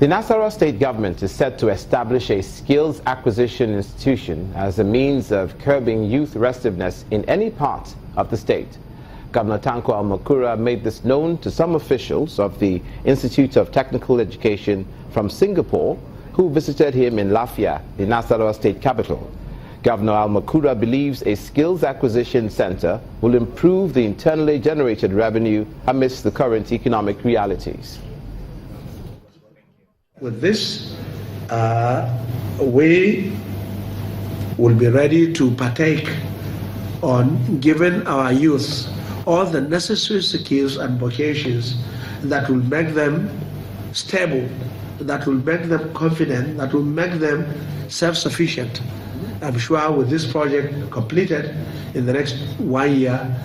The Nasarawa state government is set to establish a skills acquisition institution as a means of curbing youth restiveness in any part of the state. Governor Tanko Almakura made this known to some officials of the Institute of Technical Education from Singapore who visited him in Lafia, the Nasarawa state capital. Governor Almakura believes a skills acquisition center will improve the internally generated revenue amidst the current economic realities. With this, we will be ready to partake on giving our youth all the necessary skills and vocations that will make them stable, that will make them confident, that will make them self-sufficient. I'm sure with this project completed in the next 1 year,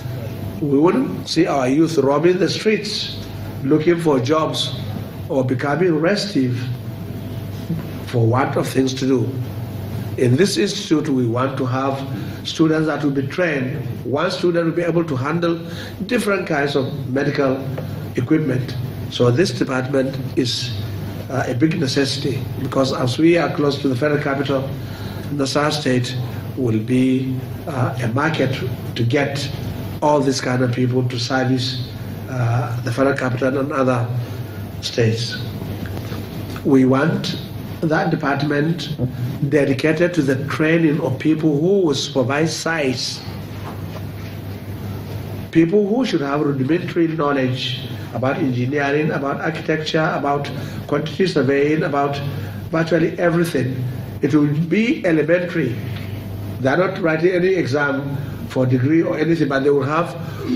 we wouldn't see our youth roaming the streets looking for jobs or becoming restive for want of things to do. In this institute, we want to have students that will be trained. One student will be able to handle different kinds of medical equipment. So this department is a big necessity, because as we are close to the federal capital, Nasarawa State will be a market to get all these kind of people to service the federal capital and other states. We want that department dedicated to the training of people who will supervise sites, people who should have rudimentary knowledge about engineering, about architecture, about quantity surveying, about virtually everything. It will be elementary. They're not writing any exam for degree or anything, but they will have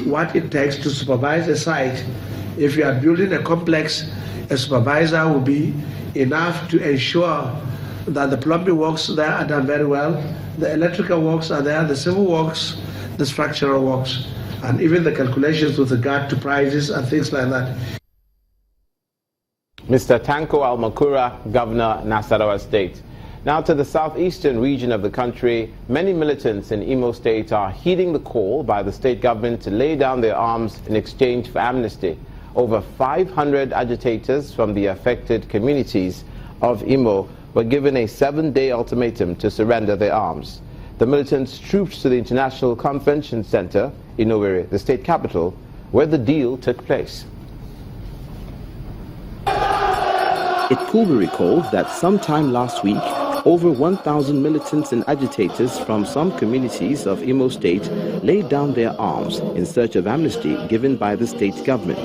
what it takes to supervise a site. If you are building a complex, a supervisor will be enough to ensure that the plumbing works there are done very well, the electrical works are there, the civil works, the structural works, and even the calculations with regard to prices and things like that. Mr. Tanko Almakura, Governor, Nasarawa State. Now to the southeastern region of the country, many militants in Imo State are heeding the call by the state government to lay down their arms in exchange for amnesty. Over 500 agitators from the affected communities of Imo were given a 7-day ultimatum to surrender their arms. The militants trooped to the International Convention Center in Owerri, the state capital, where the deal took place. It could be recalled that sometime last week, over 1,000 militants and agitators from some communities of Imo State laid down their arms in search of amnesty given by the state government.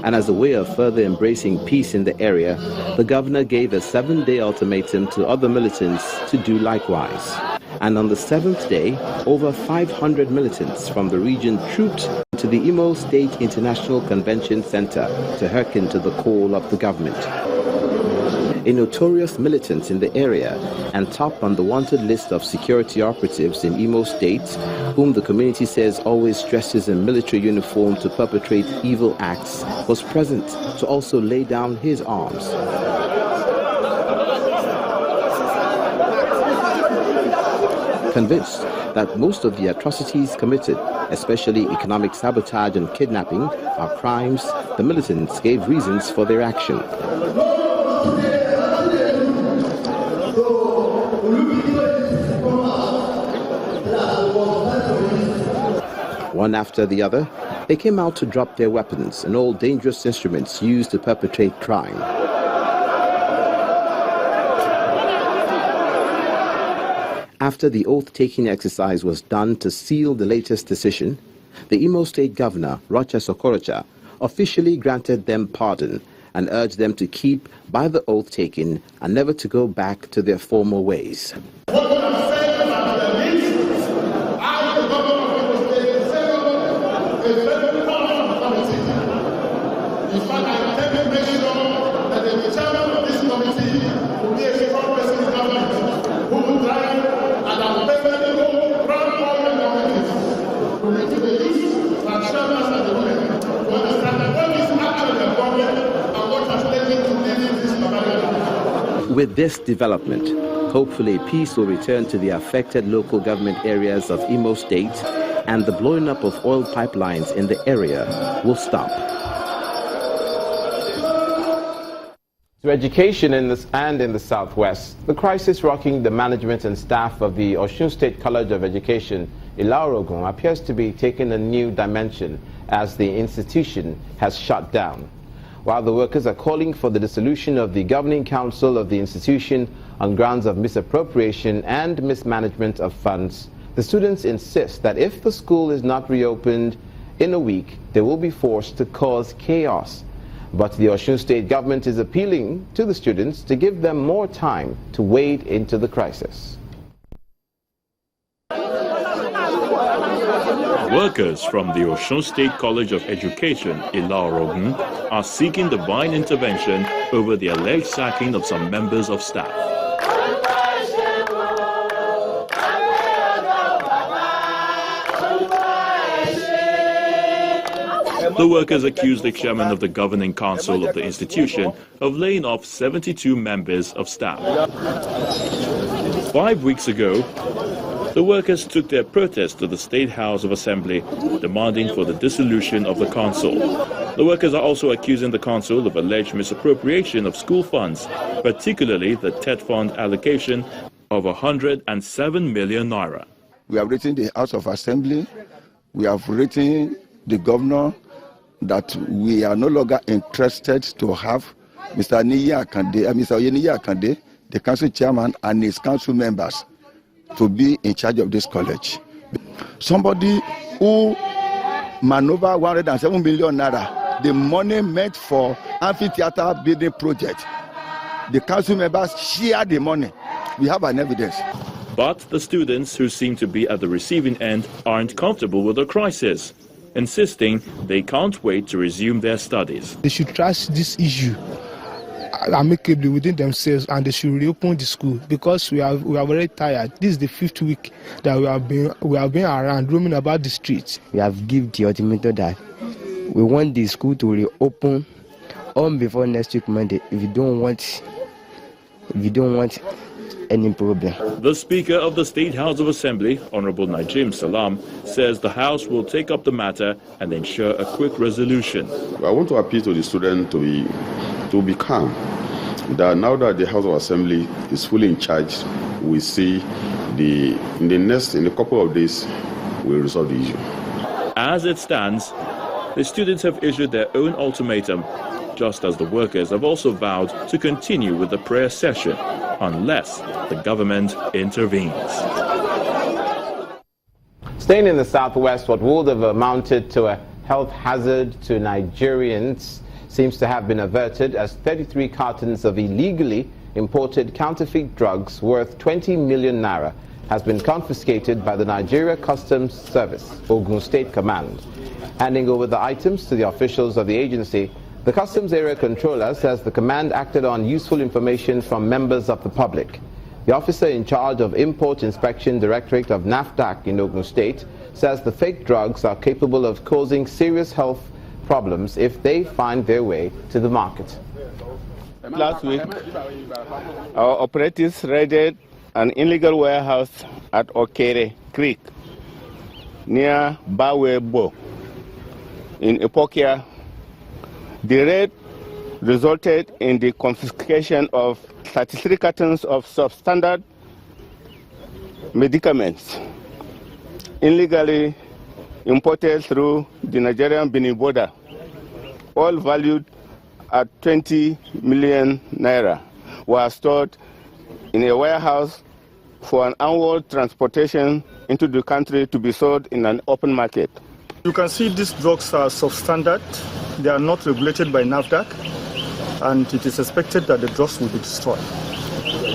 And as a way of further embracing peace in the area, the governor gave a 7-day ultimatum to other militants to do likewise. And on the 7th day, over 500 militants from the region trooped to the Imo State International Convention Center to hearken to the call of the government. A notorious militant in the area and top on the wanted list of security operatives in Imo State, whom the community says always dresses in military uniform to perpetrate evil acts, was present to also lay down his arms. Convinced that most of the atrocities committed, especially economic sabotage and kidnapping, are crimes, the militants gave reasons for their action. One after the other, they came out to drop their weapons and all dangerous instruments used to perpetrate crime. After the oath-taking exercise was done to seal the latest decision, the Imo State Governor, Rocha Sokorocha, officially granted them pardon and urged them to keep by the oath taken and never to go back to their former ways. With this development, hopefully peace will return to the affected local government areas of Imo State and the blowing up of oil pipelines in the area will stop. To education in the Southwest, the crisis rocking the management and staff of the Osun State College of Education, Ilaorogun, appears to be taking a new dimension as the institution has shut down. While the workers are calling for the dissolution of the governing council of the institution on grounds of misappropriation and mismanagement of funds, the students insist that if the school is not reopened in a week, they will be forced to cause chaos. But the Osun State government is appealing to the students to give them more time to wade into the crisis. Workers from the Osun State College of Education, Ilaorogun, are seeking divine intervention over the alleged sacking of some members of staff. The workers accuse the chairman of the governing council of the institution of laying off 72 members of staff. 5 weeks ago, the workers took their protest to the State House of Assembly, demanding for the dissolution of the council. The workers are also accusing the council of alleged misappropriation of school funds, particularly the TET fund allocation of 107 million naira. We have written the House of Assembly, we have written the governor that we are no longer interested to have Mr. Oyeniyi Akande, the council chairman, and his council members to be in charge of this college. Somebody who maneuvered 107 million naira, the money meant for amphitheater building project. The council members share the money. We have an evidence. But the students who seem to be at the receiving end aren't comfortable with the crisis, insisting they can't wait to resume their studies. They should trash this issue amicably within themselves, and they should reopen the school, because we are very tired. This is the 5th week that we have been around roaming about the streets. We have given the ultimatum that we want the school to reopen on before next week Monday if you don't want any problem. The Speaker of the State House of Assembly, Honorable Najim Salam, says the House will take up the matter and ensure a quick resolution. I want to appeal to the students to be calm. That now that the House of Assembly is fully in charge, we see in a couple of days, we'll resolve the issue. As it stands, the students have issued their own ultimatum, just as the workers have also vowed to continue with the prayer session unless the government intervenes. Staying in the Southwest, what would have amounted to a health hazard to Nigerians seems to have been averted as 33 cartons of illegally imported counterfeit drugs worth 20 million naira has been confiscated by the Nigeria Customs Service, Ogun State Command. Handing over the items to the officials of the agency, the Customs Area Controller says the command acted on useful information from members of the public. The officer in charge of Import Inspection Directorate of NAFDAC in Ogun State says the fake drugs are capable of causing serious health problems if they find their way to the market. Last week, our operatives raided an illegal warehouse at Okere Creek near Bawebo in Ipokia. The raid resulted in the confiscation of 33 cartons of substandard medicaments illegally imported through the Nigerian-Benin border, all valued at 20 million naira, were stored in a warehouse for an annual transportation into the country to be sold in an open market. You can see these drugs are substandard. They are not regulated by NAFDAC, and it is expected that the drugs will be destroyed.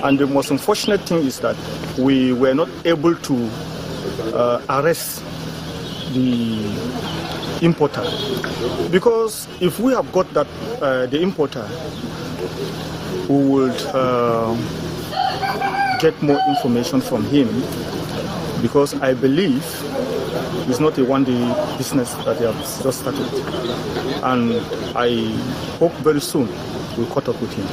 And the most unfortunate thing is that we were not able to arrest the importer, because if we have got that the importer, we would get more information from him, because I believe it's not a one-day business that they have just started, and I hope very soon we'll catch up with him.